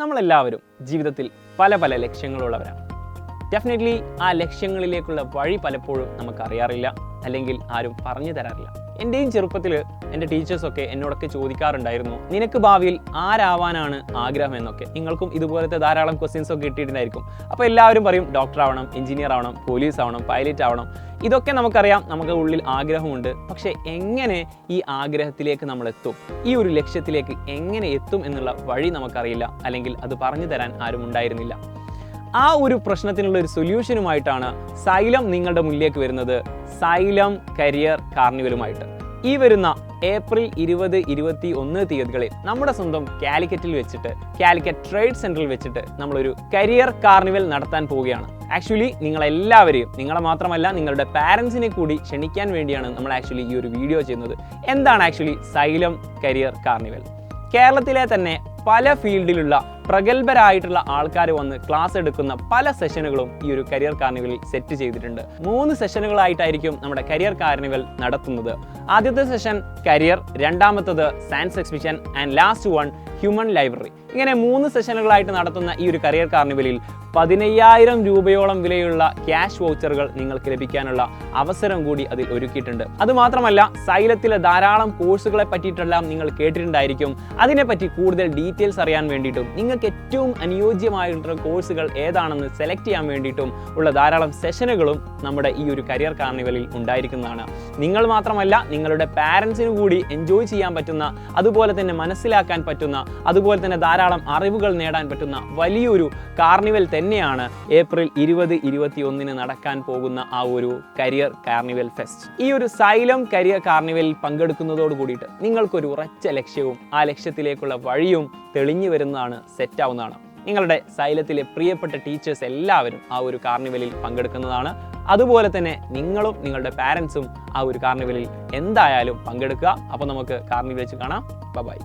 നമ്മളെല്ലാവരും ജീവിതത്തിൽ പല പല ലക്ഷ്യങ്ങളുള്ളവരാണ്. ഡെഫിനറ്റ്ലി ആ ലക്ഷ്യങ്ങളിലേക്കുള്ള വഴി പലപ്പോഴും നമുക്കറിയാറില്ല, അല്ലെങ്കിൽ ആരും പറഞ്ഞു തരാറില്ല. എൻ്റെയും ചെറുപ്പത്തിൽ എൻ്റെ ടീച്ചേഴ്സൊക്കെ എന്നോടൊക്കെ ചോദിക്കാറുണ്ടായിരുന്നു, നിനക്ക് ഭാവിയിൽ ആരാവാനാണ് ആഗ്രഹം എന്നൊക്കെ. നിങ്ങൾക്കും ഇതുപോലത്തെ ധാരാളം ക്വസ്റ്റ്യൻസ് ഒക്കെ കിട്ടിയിട്ടുണ്ടായിരിക്കും. അപ്പോൾ എല്ലാവരും പറയും ഡോക്ടർ ആവണം, എഞ്ചിനീയർ ആവണം, പോലീസ് ആവണം, പൈലറ്റ് ആവണം. ഇതൊക്കെ നമുക്കറിയാം, നമുക്ക് ഉള്ളിൽ ആഗ്രഹമുണ്ട്. പക്ഷേ എങ്ങനെ ഈ ആഗ്രഹത്തിലേക്ക് നമ്മൾ എത്തും, ഈ ഒരു ലക്ഷ്യത്തിലേക്ക് എങ്ങനെ എത്തും എന്നുള്ള വഴി നമുക്കറിയില്ല, അല്ലെങ്കിൽ അത് പറഞ്ഞു തരാൻ ആരും ഉണ്ടായിരുന്നില്ല. ആ ഒരു പ്രശ്നത്തിനുള്ള ഒരു സൊല്യൂഷനുമായിട്ടാണ് സൈലം നിങ്ങളുടെ മുന്നിലേക്ക് വരുന്നത്, സൈലം കരിയർ കാർണിവലുമായിട്ട്. ഈ വരുന്ന ഏപ്രിൽ 20, 21 തീയതികളിൽ നമ്മുടെ സ്വന്തം കാലിക്കറ്റിൽ വെച്ചിട്ട്, കാലിക്കറ്റ് ട്രേഡ് സെന്ററിൽ വെച്ചിട്ട് നമ്മളൊരു കരിയർ കാർണിവൽ നടത്താൻ പോവുകയാണ്. ആക്ച്വലി നിങ്ങളെല്ലാവരെയും, നിങ്ങളെ മാത്രമല്ല നിങ്ങളുടെ പാരൻസിനെ കൂടി ക്ഷണിക്കാൻ വേണ്ടിയാണ് നമ്മൾ ആക്ച്വലി ഈ ഒരു വീഡിയോ ചെയ്യുന്നത്. എന്താണ് ആക്ച്വലി സൈലം കരിയർ കാർണിവൽ? കേരളത്തിലെ തന്നെ പല ഫീൽഡിലുള്ള പ്രഗത്ഭരായിട്ടുള്ള ആൾക്കാർ വന്ന് ക്ലാസ് എടുക്കുന്ന പല സെഷനുകളും ഈ ഒരു കരിയർ കാർണിവലിൽ സെറ്റ് ചെയ്തിട്ടുണ്ട്. 3 സെഷനുകളായിട്ടായിരിക്കും നമ്മുടെ കരിയർ കാർണിവൽ നടത്തുന്നത്. ആദ്യത്തെ സെഷൻ കരിയർ, രണ്ടാമത്തത് science exhibition and last one human library. ഇങ്ങനെ 3 സെഷനുകളായിട്ട് നടത്തുന്ന ഈ ഒരു കരിയർ കാർണിവലിൽ 15,000 രൂപയോളം വിലയുള്ള ക്യാഷ് വൗച്ചറുകൾ നിങ്ങൾക്ക് ലഭിക്കാനുള്ള അവസരം കൂടി അതിൽ ഒരുക്കിയിട്ടുണ്ട്. അതുമാത്രമല്ല, സൈലത്തിലെ ധാരാളം കോഴ്സുകളെ പറ്റിയിട്ടെല്ലാം നിങ്ങൾ കേട്ടിട്ടുണ്ടായിരിക്കും. അതിനെപ്പറ്റി കൂടുതൽ ഡീറ്റെയിൽസ് അറിയാൻ വേണ്ടിയിട്ടും നിങ്ങൾക്ക് ഏറ്റവും അനുയോജ്യമായിട്ടുള്ള കോഴ്സുകൾ ഏതാണെന്ന് സെലക്ട് ചെയ്യാൻ വേണ്ടിയിട്ടും ഉള്ള ധാരാളം സെഷനുകളും നമ്മുടെ ഈ ഒരു കരിയർ കാർണിവലിൽ ഉണ്ടായിരിക്കുന്നതാണ്. നിങ്ങൾ മാത്രമല്ല, നിങ്ങളുടെ പാരൻസിന് കൂടി എൻജോയ് ചെയ്യാൻ പറ്റുന്ന, അതുപോലെ തന്നെ മനസ്സിലാക്കാൻ പറ്റുന്ന, അതുപോലെ തന്നെ ധാരാളം അറിവുകൾ നേടാൻ പറ്റുന്ന വലിയൊരു കാർണിവൽ തന്നെയാണ് ഏപ്രിൽ 20, 21 നടക്കാൻ പോകുന്ന ആ ഒരു കരിയർ കാർണിവൽ ഫെസ്റ്റ്. ഈ ഒരു സൈലം കരിയർ കാർണിവലിൽ പങ്കെടുക്കുന്നതോട് കൂടിയിട്ട് നിങ്ങൾക്കൊരു ഉറച്ച ലക്ഷ്യവും ആ ലക്ഷ്യത്തിലേക്കുള്ള വഴിയും തെളിഞ്ഞു വരുന്നതാണ്, സെറ്റ് ആവുന്നതാണ്. നിങ്ങളുടെ സൈലത്തിലെ പ്രിയപ്പെട്ട ടീച്ചേഴ്സ് എല്ലാവരും ആ ഒരു കാർണിവലിൽ പങ്കെടുക്കുന്നതാണ്. അതുപോലെ തന്നെ നിങ്ങളും നിങ്ങളുടെ പാരൻസും ആ ഒരു കാർണിവലിൽ എന്തായാലും പങ്കെടുക്കുക. അപ്പോൾ നമുക്ക് കാർണിവൽ വെച്ച് കാണാം. ബൈ.